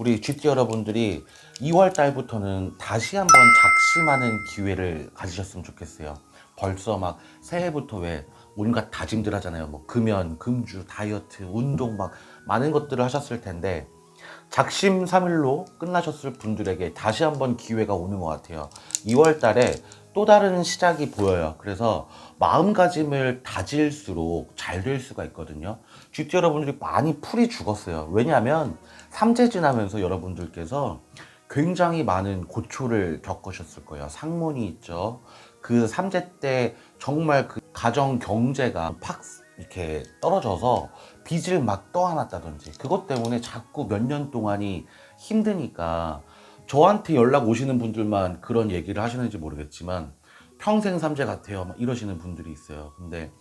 우리 GT 여러분들이 2월 달부터는 다시 한번 작심하는 기회를 가지셨으면 좋겠어요. 벌써 막 새해부터 왜 온갖 다짐들 하잖아요. 뭐 금연, 금주, 다이어트, 운동 막 많은 것들을 하셨을 텐데 작심삼일로 끝나셨을 분들에게 다시 한번 기회가 오는 것 같아요. 2월 달에 또 다른 시작이 보여요. 그래서 마음가짐을 다질수록 잘 될 수가 있거든요. GT 여러분들이 많이 풀이 죽었어요. 왜냐하면 삼재 지나면서 여러분들께서 굉장히 많은 고초를 겪으셨을 거예요. 상문이 있죠. 그 삼재 때 정말 그 가정 경제가 팍 이렇게 떨어져서 빚을 막 떠안았다든지 그것 때문에 자꾸 몇 년 동안이 힘드니까 저한테 연락 오시는 분들만 그런 얘기를 하시는지 모르겠지만 평생 삼재 같아요 막 이러시는 분들이 있어요. 근데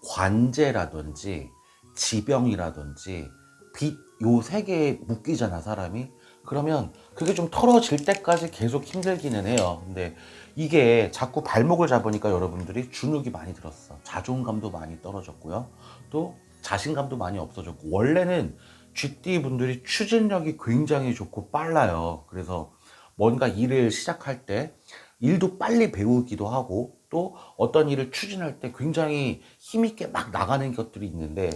관제라든지 지병이라든지 빚 요 세 개에 묶이잖아 사람이. 그러면 그게 좀 털어질 때까지 계속 힘들기는 해요. 근데 이게 자꾸 발목을 잡으니까 여러분들이 주눅이 많이 들었어. 자존감도 많이 떨어졌고요. 또 자신감도 많이 없어졌고, 원래는 GT 분들이 추진력이 굉장히 좋고 빨라요. 그래서 뭔가 일을 시작할 때 일도 빨리 배우기도 하고, 또 어떤 일을 추진할 때 굉장히 힘있게 막 나가는 것들이 있는데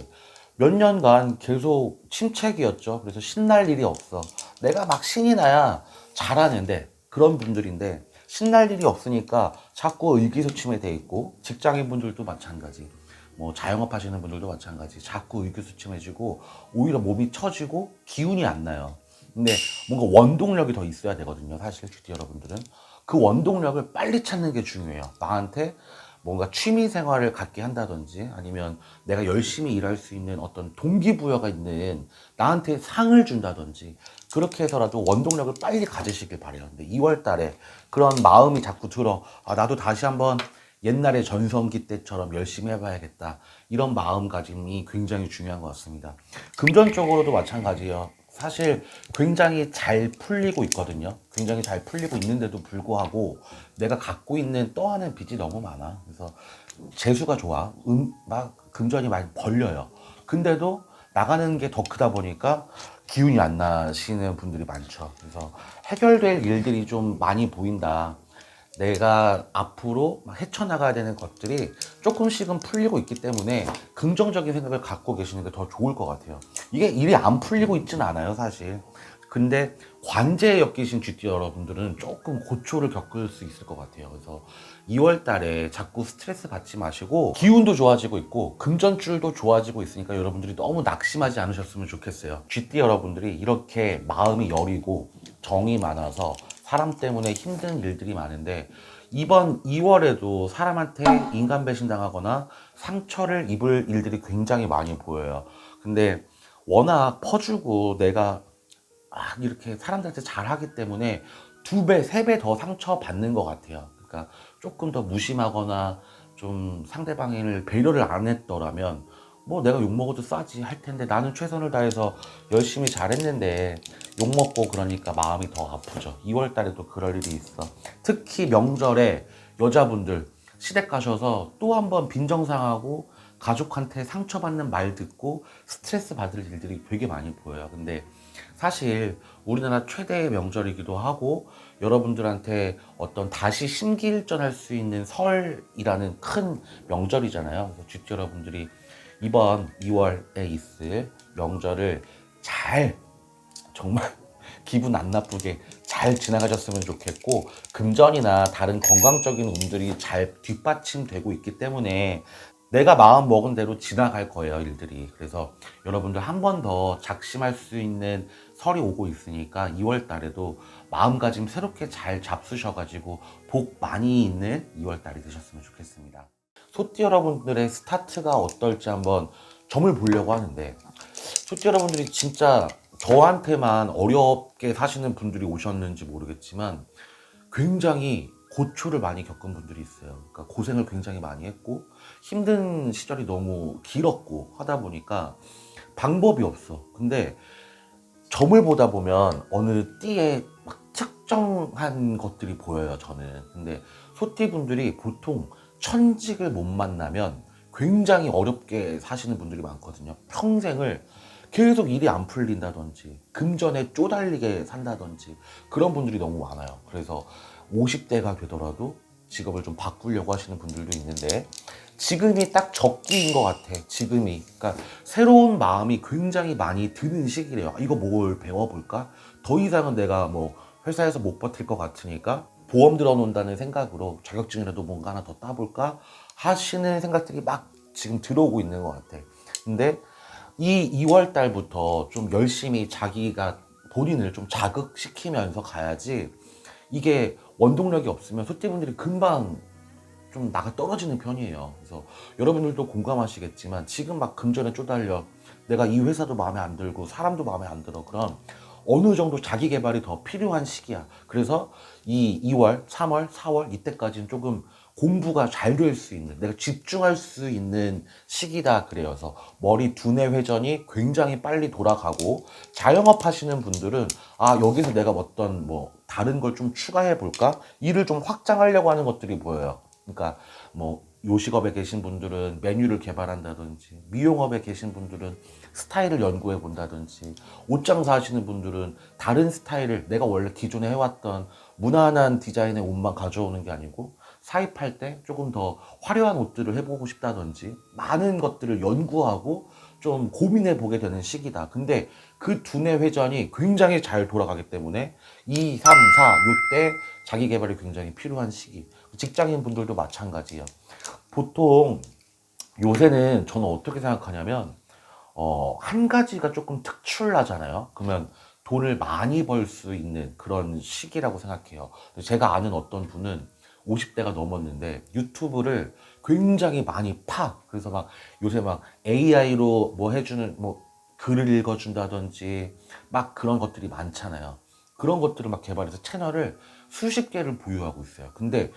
몇 년간 계속 침체기였죠. 그래서 신날 일이 없어. 내가 막 신이 나야 잘하는데, 그런 분들인데 신날 일이 없으니까 자꾸 의기소침해 돼 있고, 직장인 분들도 마찬가지, 뭐 자영업 하시는 분들도 마찬가지, 자꾸 의기소침해지고 오히려 몸이 처지고 기운이 안 나요. 근데 뭔가 원동력이 더 있어야 되거든요. 사실 GT 여러분들은 그 원동력을 빨리 찾는 게 중요해요. 나한테 뭔가 취미 생활을 갖게 한다든지, 아니면 내가 열심히 일할 수 있는 어떤 동기부여가 있는 나한테 상을 준다든지, 그렇게 해서라도 원동력을 빨리 가지시길 바래요. 근데 2월 달에 그런 마음이 자꾸 들어. 아, 나도 다시 한번 옛날에 전성기 때처럼 열심히 해봐야겠다. 이런 마음가짐이 굉장히 중요한 것 같습니다. 금전적으로도 마찬가지예요. 사실 굉장히 잘 풀리고 있거든요. 굉장히 잘 풀리고 있는데도 불구하고 내가 갖고 있는 떠하는 빚이 너무 많아. 그래서 재수가 좋아. 막 금전이 많이 벌려요. 근데도 나가는 게 더 크다 보니까 기운이 안 나시는 분들이 많죠. 그래서 해결될 일들이 좀 많이 보인다. 내가 앞으로 막 헤쳐나가야 되는 것들이 조금씩은 풀리고 있기 때문에 긍정적인 생각을 갖고 계시는 게 더 좋을 것 같아요. 이게 일이 안 풀리고 있지는 않아요, 사실. 근데 관제에 엮이신 GT 여러분들은 조금 고초를 겪을 수 있을 것 같아요. 그래서 2월 달에 자꾸 스트레스 받지 마시고, 기운도 좋아지고 있고 금전줄도 좋아지고 있으니까 여러분들이 너무 낙심하지 않으셨으면 좋겠어요. GT 여러분들이 이렇게 마음이 여리고 정이 많아서 사람 때문에 힘든 일들이 많은데, 이번 2월에도 사람한테 인간 배신당하거나 상처를 입을 일들이 굉장히 많이 보여요. 근데 워낙 퍼주고 내가 막 이렇게 사람들한테 잘하기 때문에 2배, 3배 더 상처받는 것 같아요. 그러니까 조금 더 무심하거나 좀 상대방을 배려를 안 했더라면 뭐 내가 욕먹어도 싸지 할 텐데, 나는 최선을 다해서 열심히 잘했는데 욕먹고 그러니까 마음이 더 아프죠. 2월 달에도 그럴 일이 있어. 특히 명절에 여자분들 시댁 가셔서 또 한 번 빈정상하고 가족한테 상처받는 말 듣고 스트레스 받을 일들이 되게 많이 보여요. 근데 사실 우리나라 최대의 명절이기도 하고 여러분들한테 어떤 다시 심기일전할 수 있는 설이라는 큰 명절이잖아요. 그래서 GT 여러분들이 이번 2월에 있을 명절을 잘, 정말 기분 안 나쁘게 잘 지나가셨으면 좋겠고, 금전이나 다른 건강적인 운들이 잘 뒷받침되고 있기 때문에 내가 마음 먹은 대로 지나갈 거예요, 일들이. 그래서 여러분들 한 번 더 작심할 수 있는 설이 오고 있으니까 2월 달에도 마음가짐 새롭게 잘 잡수셔가지고 복 많이 있는 2월 달이 되셨으면 좋겠습니다. 소띠 여러분들의 스타트가 어떨지 한번 점을 보려고 하는데, 소띠 여러분들이 진짜 저한테만 어렵게 사시는 분들이 오셨는지 모르겠지만 굉장히 고초를 많이 겪은 분들이 있어요. 그러니까 고생을 굉장히 많이 했고 힘든 시절이 너무 길었고 하다 보니까 방법이 없어. 근데 점을 보다 보면 어느 띠에 막 특정한 것들이 보여요, 저는. 근데 소띠 분들이 보통 천직을 못 만나면 굉장히 어렵게 사시는 분들이 많거든요. 평생을 계속 일이 안 풀린다든지 금전에 쪼달리게 산다든지 그런 분들이 너무 많아요. 그래서 50대가 되더라도 직업을 좀 바꾸려고 하시는 분들도 있는데 지금이 딱 적기인 것 같아. 지금이. 그러니까 새로운 마음이 굉장히 많이 드는 시기래요. 이거 뭘 배워볼까? 더 이상은 내가 뭐 회사에서 못 버틸 것 같으니까 보험 들어놓는다는 생각으로 자격증이라도 뭔가 하나 더 따볼까 하시는 생각들이 막 지금 들어오고 있는 것 같아. 근데 이 2월 달부터 좀 열심히 자기가 본인을 좀 자극시키면서 가야지 이게 원동력이 없으면 소띠분들이 금방 좀 나가 떨어지는 편이에요. 그래서 여러분들도 공감하시겠지만 지금 막 금전에 쪼달려 내가 이 회사도 마음에 안 들고 사람도 마음에 안 들어. 그럼 어느 정도 자기 개발이 더 필요한 시기야. 그래서 이 2월, 3월, 4월 이때까지는 조금 공부가 잘 될 수 있는, 내가 집중할 수 있는 시기다 그래서 머리 두뇌 회전이 굉장히 빨리 돌아가고 자영업 하시는 분들은 아 여기서 내가 어떤 뭐 다른 걸 좀 추가해 볼까? 일을 좀 확장하려고 하는 것들이 보여요. 그러니까 뭐 요식업에 계신 분들은 메뉴를 개발한다든지 미용업에 계신 분들은 스타일을 연구해 본다든지 옷 장사 하시는 분들은 다른 스타일을 내가 원래 기존에 해왔던 무난한 디자인의 옷만 가져오는 게 아니고 사입할 때 조금 더 화려한 옷들을 해보고 싶다든지 많은 것들을 연구하고 좀 고민해 보게 되는 시기다. 근데 그 두뇌 회전이 굉장히 잘 돌아가기 때문에 2, 3, 4, 6대 자기 개발이 굉장히 필요한 시기. 직장인 분들도 마찬가지예요. 보통 요새는 저는 어떻게 생각하냐면 한 가지가 조금 특출나잖아요. 그러면 돈을 많이 벌 수 있는 그런 시기라고 생각해요. 제가 아는 어떤 분은 50대가 넘었는데 유튜브를 굉장히 많이 파. 그래서 막 요새 막 AI로 뭐 해주는 뭐 글을 읽어준다든지 막 그런 것들이 많잖아요. 그런 것들을 막 개발해서 채널을 수십 개를 보유하고 있어요. 근데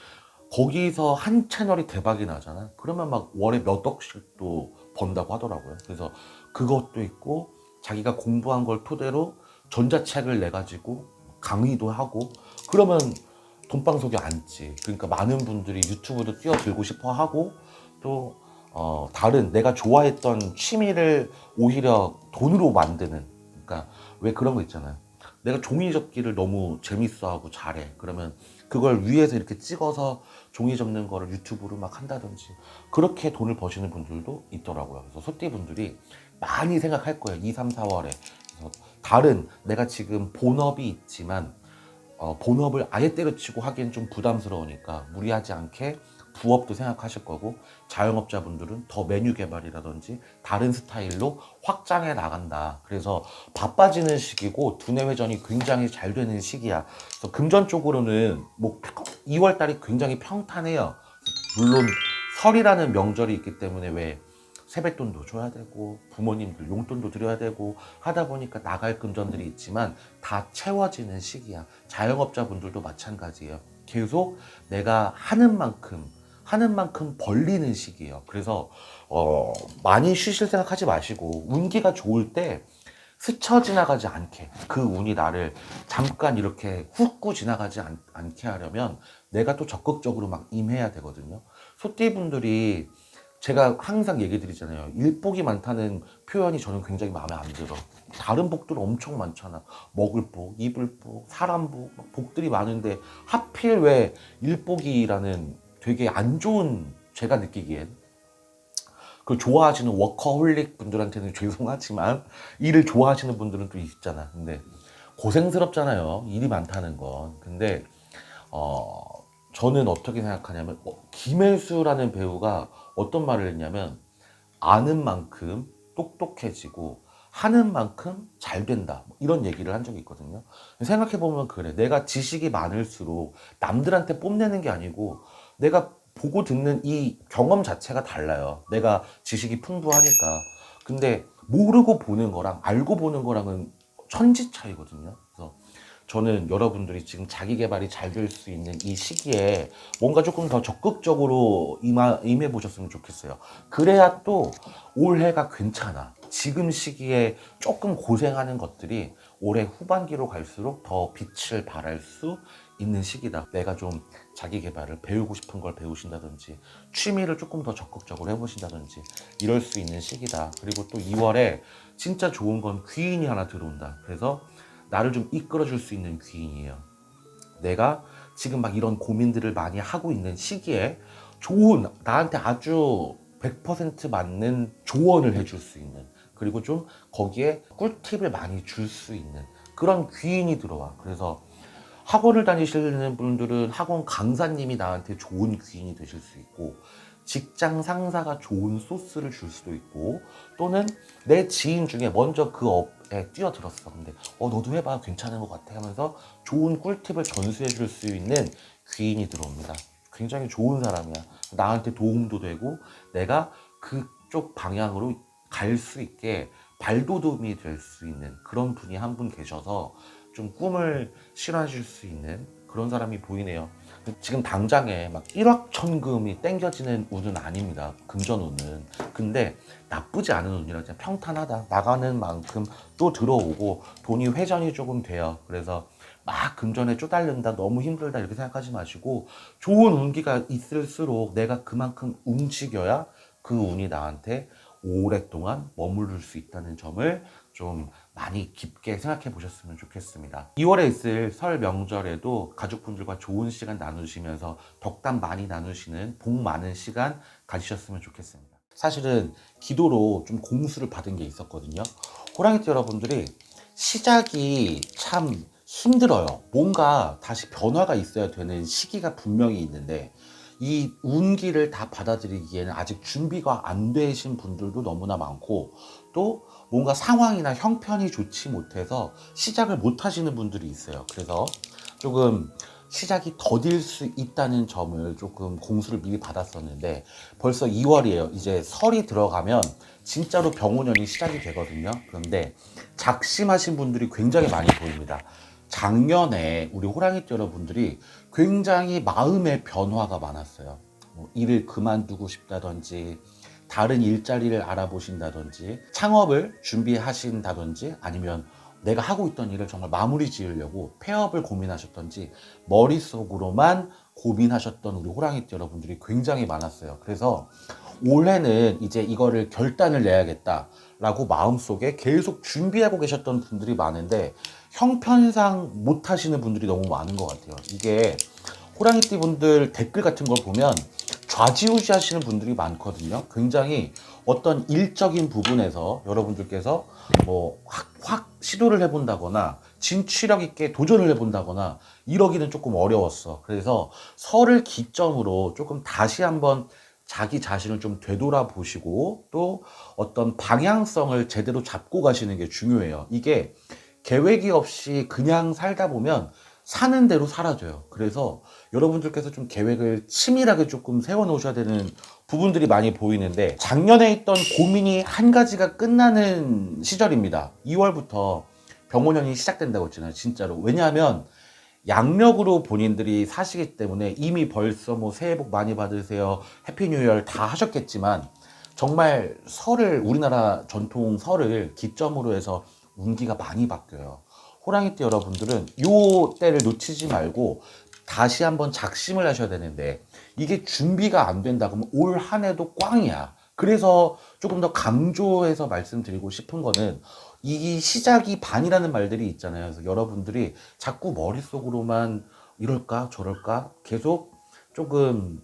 거기서 한 채널이 대박이 나잖아. 그러면 막 월에 몇 억씩도 번다고 하더라고요. 그래서 그것도 있고 자기가 공부한 걸 토대로 전자책을 내 가지고 강의도 하고 그러면 돈방석에 앉지. 그러니까 많은 분들이 유튜브도 뛰어들고 싶어 하고 또 다른 내가 좋아했던 취미를 오히려 돈으로 만드는. 그러니까 왜 그런 거 있잖아요. 내가 종이 접기를 너무 재밌어하고 잘해. 그러면 그걸 위에서 이렇게 찍어서 종이 접는 거를 유튜브로 막 한다든지 그렇게 돈을 버시는 분들도 있더라고요. 그래서 소띠 분들이 많이 생각할 거예요. 2, 3, 4월에. 그래서 다른 내가 지금 본업이 있지만 본업을 아예 때려치고 하기엔 좀 부담스러우니까 무리하지 않게 부업도 생각하실 거고 자영업자분들은 더 메뉴 개발이라든지 다른 스타일로 확장해 나간다. 그래서 바빠지는 시기고 두뇌 회전이 굉장히 잘 되는 시기야. 그래서 금전 쪽으로는 뭐 2월 달이 굉장히 평탄해요. 물론 설이라는 명절이 있기 때문에 왜 세뱃돈도 줘야 되고 부모님들 용돈도 드려야 되고 하다 보니까 나갈 금전들이 있지만 다 채워지는 시기야. 자영업자분들도 마찬가지예요. 계속 내가 하는 만큼 벌리는 시기예요. 그래서 많이 쉬실 생각하지 마시고 운기가 좋을 때 스쳐 지나가지 않게 그 운이 나를 잠깐 이렇게 훑고 지나가지 않게 하려면 내가 또 적극적으로 막 임해야 되거든요. 소띠분들이 제가 항상 얘기 드리잖아요. 일복이 많다는 표현이 저는 굉장히 마음에 안 들어. 다른 복들은 엄청 많잖아. 먹을 복, 입을 복, 사람 복, 막 복들이 많은데 하필 왜 일복이라는 되게 안 좋은 제가 느끼기엔 그 좋아하시는 워커홀릭 분들한테는 죄송하지만 일을 좋아하시는 분들은 또 있잖아. 근데 고생스럽잖아요. 일이 많다는 건. 근데 어, 저는 어떻게 생각하냐면 김혜수라는 배우가 어떤 말을 했냐면 아는 만큼 똑똑해지고 하는 만큼 잘 된다. 이런 얘기를 한 적이 있거든요. 생각해보면 그래. 내가 지식이 많을수록 남들한테 뽐내는 게 아니고 내가 보고 듣는 이 경험 자체가 달라요. 내가 지식이 풍부하니까. 근데 모르고 보는 거랑 알고 보는 거랑은 천지 차이거든요. 그래서 저는 여러분들이 지금 자기 개발이 잘 될 수 있는 이 시기에 뭔가 조금 더 적극적으로 임해 보셨으면 좋겠어요. 그래야 또 올해가 괜찮아. 지금 시기에 조금 고생하는 것들이 올해 후반기로 갈수록 더 빛을 발할 수 있는 시기다. 내가 좀 자기 개발을 배우고 싶은 걸 배우신다든지 취미를 조금 더 적극적으로 해보신다든지 이럴 수 있는 시기다. 그리고 또 2월에 진짜 좋은 건 귀인이 하나 들어온다. 그래서 나를 좀 이끌어줄 수 있는 귀인이에요. 내가 지금 막 이런 고민들을 많이 하고 있는 시기에 좋은, 나한테 아주 100% 맞는 조언을 해줄 수 있는, 그리고 좀 거기에 꿀팁을 많이 줄 수 있는 그런 귀인이 들어와. 그래서 학원을 다니시는 분들은 학원 강사님이 나한테 좋은 귀인이 되실 수 있고, 직장 상사가 좋은 소스를 줄 수도 있고, 또는 내 지인 중에 먼저 그 업에 뛰어들었어. 근데 너도 해봐, 괜찮은 것 같아 하면서 좋은 꿀팁을 전수해 줄 수 있는 귀인이 들어옵니다. 굉장히 좋은 사람이야. 나한테 도움도 되고 내가 그쪽 방향으로 갈 수 있게 발돋움이 될 수 있는 그런 분이 한 분 계셔서 좀 꿈을 실현하실 수 있는 그런 사람이 보이네요. 지금 당장에 막 일확천금이 땡겨지는 운은 아닙니다. 금전운은. 근데 나쁘지 않은 운이라 그냥 평탄하다. 나가는 만큼 또 들어오고 돈이 회전이 조금 돼요. 그래서 막 금전에 쪼달린다, 너무 힘들다 이렇게 생각하지 마시고, 좋은 운기가 있을수록 내가 그만큼 움직여야 그 운이 나한테 오랫동안 머무를 수 있다는 점을 좀 많이 깊게 생각해 보셨으면 좋겠습니다. 2월에 있을 설 명절에도 가족분들과 좋은 시간 나누시면서 덕담 많이 나누시는 복 많은 시간 가지셨으면 좋겠습니다. 사실은 기도로 좀 공수를 받은 게 있었거든요. 호랑이띠 여러분들이 시작이 참 힘들어요. 뭔가 다시 변화가 있어야 되는 시기가 분명히 있는데, 이 운기를 다 받아들이기에는 아직 준비가 안 되신 분들도 너무나 많고, 또 뭔가 상황이나 형편이 좋지 못해서 시작을 못 하시는 분들이 있어요. 그래서 조금 시작이 더딜 수 있다는 점을 조금 공수를 미리 받았었는데, 벌써 2월이에요. 이제 설이 들어가면 진짜로 병원연이 시작이 되거든요. 그런데 작심하신 분들이 굉장히 많이 보입니다. 작년에 우리 호랑이띠 여러분들이 굉장히 마음의 변화가 많았어요. 일을 그만두고 싶다든지, 다른 일자리를 알아보신다든지, 창업을 준비하신다든지, 아니면 내가 하고 있던 일을 정말 마무리 지으려고 폐업을 고민하셨던지, 머릿속으로만 고민하셨던 우리 호랑이띠 여러분들이 굉장히 많았어요. 그래서 올해는 이제 이거를 결단을 내야겠다라고 마음속에 계속 준비하고 계셨던 분들이 많은데, 형편상 못 하시는 분들이 너무 많은 것 같아요. 이게 호랑이띠 분들 댓글 같은 걸 보면 좌지우지 하시는 분들이 많거든요. 굉장히 어떤 일적인 부분에서 여러분들께서 뭐 확 시도를 해본다거나 진취력 있게 도전을 해본다거나 이러기는 조금 어려웠어. 그래서 설을 기점으로 조금 다시 한번 자기 자신을 좀 되돌아보시고, 또 어떤 방향성을 제대로 잡고 가시는 게 중요해요. 이게 계획이 없이 그냥 살다 보면 사는 대로 사라져요. 그래서 여러분들께서 좀 계획을 치밀하게 조금 세워 놓으셔야 되는 부분들이 많이 보이는데, 작년에 있던 고민이 한 가지가 끝나는 시절입니다. 2월부터 병원연이 시작된다고 했잖아요. 진짜로. 왜냐하면 양력으로 본인들이 사시기 때문에 이미 벌써 뭐 새해 복 많이 받으세요, 해피 뉴 이어 다 하셨겠지만, 정말 설을, 우리나라 전통 설을 기점으로 해서 운기가 많이 바뀌어요. 호랑이띠 여러분들은 요 때를 놓치지 말고 다시 한번 작심을 하셔야 되는데, 이게 준비가 안 된다 그러면 올 한 해도 꽝이야. 그래서 조금 더 강조해서 말씀드리고 싶은 거는, 이 시작이 반이라는 말들이 있잖아요. 그래서 여러분들이 자꾸 머릿속으로만 이럴까 저럴까 계속 조금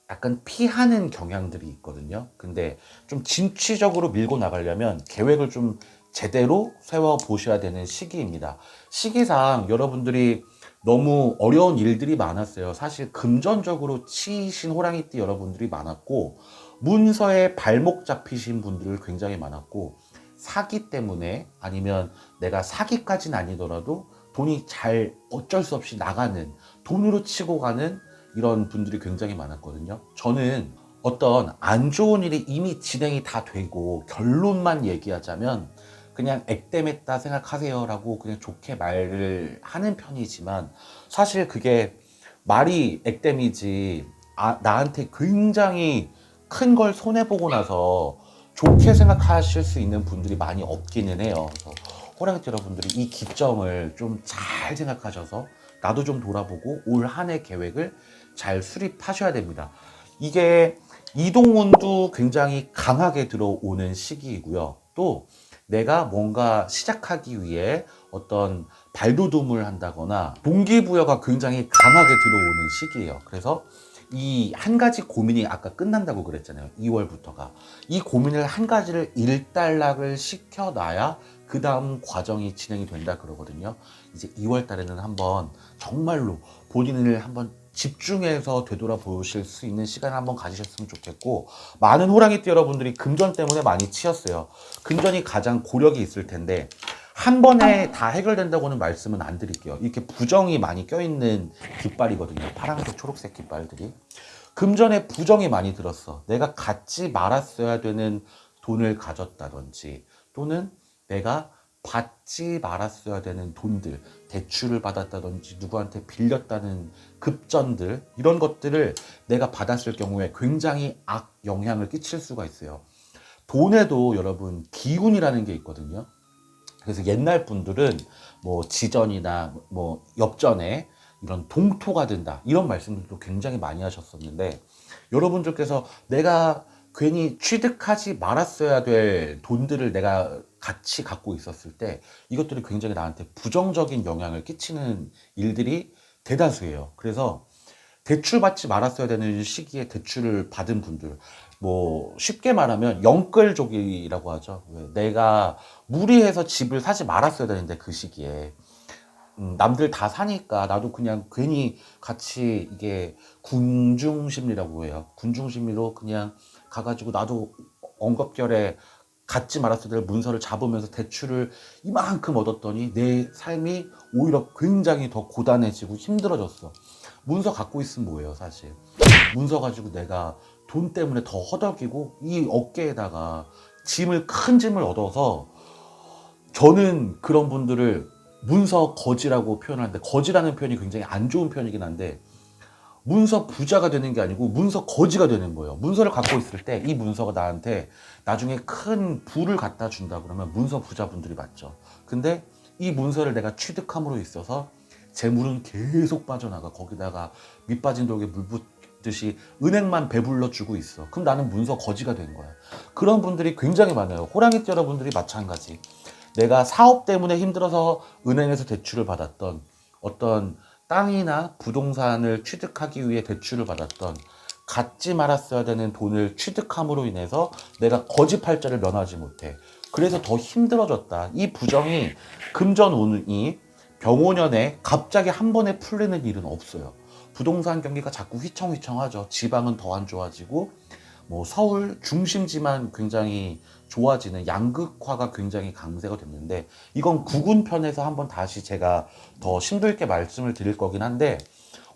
약간 피하는 경향들이 있거든요. 근데 좀 진취적으로 밀고 나가려면 계획을 좀 제대로 세워 보셔야 되는 시기입니다. 시기상 여러분들이 너무 어려운 일들이 많았어요. 사실 금전적으로 치이신 호랑이띠 여러분들이 많았고, 문서에 발목 잡히신 분들 굉장히 많았고, 사기 때문에, 아니면 내가 사기까지는 아니더라도 돈이 잘 어쩔 수 없이 나가는, 돈으로 치고 가는 이런 분들이 굉장히 많았거든요. 저는 어떤 안 좋은 일이 이미 진행이 다 되고 결론만 얘기하자면 그냥 액땜했다 생각하세요 라고 그냥 좋게 말을 하는 편이지만, 사실 그게 말이 액땜이지 나한테 굉장히 큰 걸 손해보고 나서 좋게 생각하실 수 있는 분들이 많이 없기는 해요. 그래서 호랑이띠 여러분들이 이 기점을 좀 잘 생각하셔서 나도 좀 돌아보고 올 한 해 계획을 잘 수립하셔야 됩니다. 이게 이동운도 굉장히 강하게 들어오는 시기이고요. 또 내가 뭔가 시작하기 위해 어떤 발돋움을 한다거나 동기부여가 굉장히 강하게 들어오는 시기예요. 그래서 이 한 가지 고민이 아까 끝난다고 그랬잖아요. 2월부터가. 이 고민을 한 가지를 일단락을 시켜놔야 그 다음 과정이 진행이 된다 그러거든요. 이제 2월 달에는 한번 정말로 본인을 한번 집중해서 되돌아보실 수 있는 시간을 한번 가지셨으면 좋겠고, 많은 호랑이띠 여러분들이 금전 때문에 많이 치였어요. 금전이 가장 고력이 있을 텐데 한 번에 다 해결된다고는 말씀은 안 드릴게요. 이렇게 부정이 많이 껴있는 깃발이거든요. 파란색, 초록색 깃발들이. 금전에 부정이 많이 들었어. 내가 갖지 말았어야 되는 돈을 가졌다든지, 또는 내가 받지 말았어야 되는 돈들, 대출을 받았다든지 누구한테 빌렸다는 급전들, 이런 것들을 내가 받았을 경우에 굉장히 악 영향을 끼칠 수가 있어요. 돈에도 여러분 기운이라는 게 있거든요. 그래서 옛날 분들은 뭐 지전이나 뭐 엽전에 이런 동토가 된다, 이런 말씀들도 굉장히 많이 하셨었는데, 여러분들께서 내가 괜히 취득하지 말았어야 될 돈들을 내가 같이 갖고 있었을 때 이것들이 굉장히 나한테 부정적인 영향을 끼치는 일들이 대다수예요. 그래서 대출 받지 말았어야 되는 시기에 대출을 받은 분들, 뭐 쉽게 말하면 영끌족이라고 하죠. 왜 내가 무리해서 집을 사지 말았어야 되는데 그 시기에 남들 다 사니까 나도 그냥 괜히 같이, 이게 군중심리라고 해요. 군중심리로 그냥 가가지고 나도 엉겁결에 갖지 말았어야 될 문서를 잡으면서 대출을 이만큼 얻었더니 내 삶이 오히려 굉장히 더 고단해지고 힘들어졌어. 문서 갖고 있으면 뭐예요, 사실. 문서 가지고 내가 돈 때문에 더 허덕이고 이 어깨에다가 큰 짐을 얻어서, 저는 그런 분들을 문서 거지라고 표현하는데, 거지라는 표현이 굉장히 안 좋은 표현이긴 한데, 문서 부자가 되는 게 아니고 문서 거지가 되는 거예요. 문서를 갖고 있을 때 이 문서가 나한테 나중에 큰 부를 갖다 준다 그러면 문서 부자분들이 맞죠. 근데 이 문서를 내가 취득함으로 있어서 재물은 계속 빠져나가. 거기다가 밑 빠진 독에 물 붓듯이 은행만 배불러 주고 있어. 그럼 나는 문서 거지가 된 거야. 그런 분들이 굉장히 많아요. 호랑이띠 여러분들이 마찬가지. 내가 사업 때문에 힘들어서 은행에서 대출을 받았던, 어떤 땅이나 부동산을 취득하기 위해 대출을 받았던, 갖지 말았어야 되는 돈을 취득함으로 인해서 내가 거지팔자를 면하지 못해. 그래서 더 힘들어졌다. 이 부정이, 금전운이 병오년에 갑자기 한 번에 풀리는 일은 없어요. 부동산 경기가 자꾸 휘청휘청하죠. 지방은 더 안 좋아지고, 뭐 서울 중심지만 굉장히 좋아지는 양극화가 굉장히 강세가 됐는데, 이건 구군편에서 한번 다시 제가 더 심도 있게 말씀을 드릴 거긴 한데,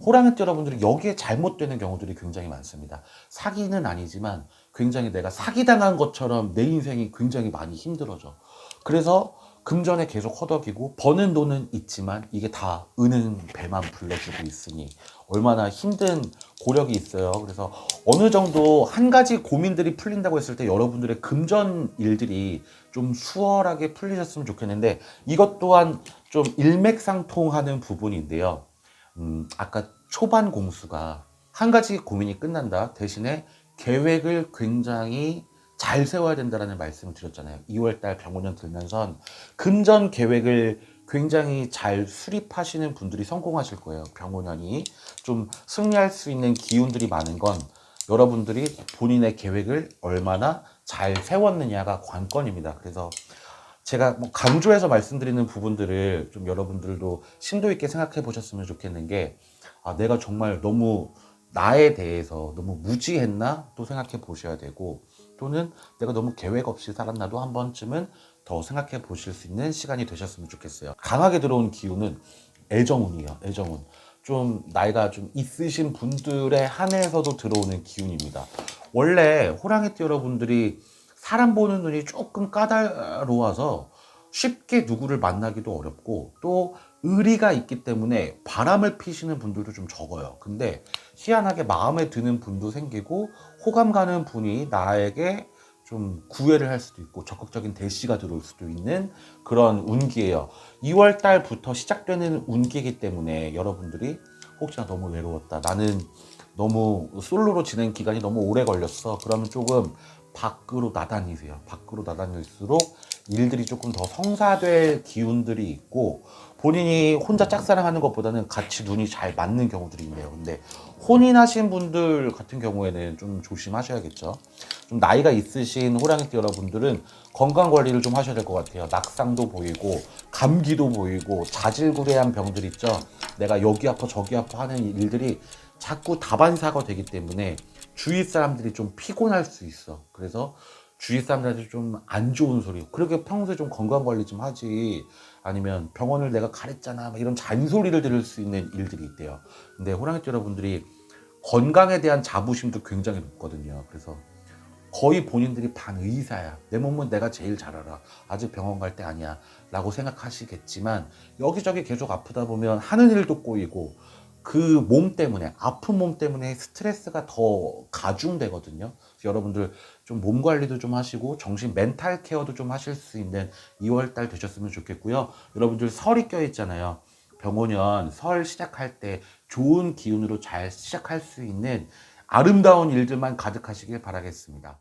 호랑이띠 여러분들이 여기에 잘못되는 경우들이 굉장히 많습니다. 사기는 아니지만 굉장히 내가 사기당한 것처럼 내 인생이 굉장히 많이 힘들어져. 그래서 금전에 계속 허덕이고 버는 돈은 있지만 이게 다 은행 배만 불러주고 있으니 얼마나 힘든 고력이 있어요. 그래서 어느 정도 한 가지 고민들이 풀린다고 했을 때 여러분들의 금전 일들이 좀 수월하게 풀리셨으면 좋겠는데, 이것 또한 좀 일맥상통하는 부분인데요. 아까 초반 공수가 한 가지 고민이 끝난다, 대신에 계획을 굉장히 잘 세워야 된다라는 말씀을 드렸잖아요. 2월달 병원년 들면선 금전 계획을 굉장히 잘 수립하시는 분들이 성공하실 거예요. 병원년이 좀 승리할 수 있는 기운들이 많은 건 여러분들이 본인의 계획을 얼마나 잘 세웠느냐가 관건입니다. 그래서 제가 뭐 강조해서 말씀드리는 부분들을 좀 여러분들도 심도 있게 생각해 보셨으면 좋겠는 게, 내가 정말 너무 나에 대해서 너무 무지했나 또 생각해 보셔야 되고, 또는 내가 너무 계획 없이 살았나도 한 번쯤은 더 생각해 보실 수 있는 시간이 되셨으면 좋겠어요. 강하게 들어온 기운은 애정운이에요. 애정운. 좀 나이가 좀 있으신 분들에 한해서도 들어오는 기운입니다. 원래 호랑이띠 여러분들이 사람 보는 눈이 조금 까다로워서 쉽게 누구를 만나기도 어렵고, 또 의리가 있기 때문에 바람을 피시는 분들도 좀 적어요. 근데 희한하게 마음에 드는 분도 생기고 호감 가는 분이 나에게 좀 구애를 할 수도 있고 적극적인 대시가 들어올 수도 있는 그런 운기예요. 2월 달부터 시작되는 운기이기 때문에 여러분들이 혹시나 너무 외로웠다, 나는 너무 솔로로 지낸 기간이 너무 오래 걸렸어, 그러면 조금 밖으로 나다니세요. 밖으로 나다닐수록 일들이 조금 더 성사될 기운들이 있고, 본인이 혼자 짝사랑하는 것보다는 같이 눈이 잘 맞는 경우들이 있네요. 근데 혼인하신 분들 같은 경우에는 좀 조심하셔야겠죠. 좀 나이가 있으신 호랑이띠 여러분들은 건강 관리를 좀 하셔야 될 것 같아요. 낙상도 보이고 감기도 보이고 자질구레한 병들 있죠. 내가 여기 아파 저기 아파 하는 일들이 자꾸 다반사가 되기 때문에 주위 사람들이 좀 피곤할 수 있어. 그래서 주위 사람들한테 좀 안 좋은 소리, 그렇게 평소에 좀 건강 관리 좀 하지, 아니면 병원을 내가 가랬잖아 막 이런 잔소리를 들을 수 있는 일들이 있대요. 근데 호랑이띠 여러분들이 건강에 대한 자부심도 굉장히 높거든요. 그래서 거의 본인들이 반의사야. 내 몸은 내가 제일 잘 알아. 아직 병원 갈 때 아니야. 라고 생각하시겠지만, 여기저기 계속 아프다 보면 하는 일도 꼬이고, 그 몸 때문에, 아픈 몸 때문에 스트레스가 더 가중되거든요. 그래서 여러분들 좀 몸 관리도 좀 하시고, 정신 멘탈 케어도 좀 하실 수 있는 2월달 되셨으면 좋겠고요. 여러분들 설이 껴있잖아요. 병오년 설 시작할 때 좋은 기운으로 잘 시작할 수 있는 아름다운 일들만 가득하시길 바라겠습니다.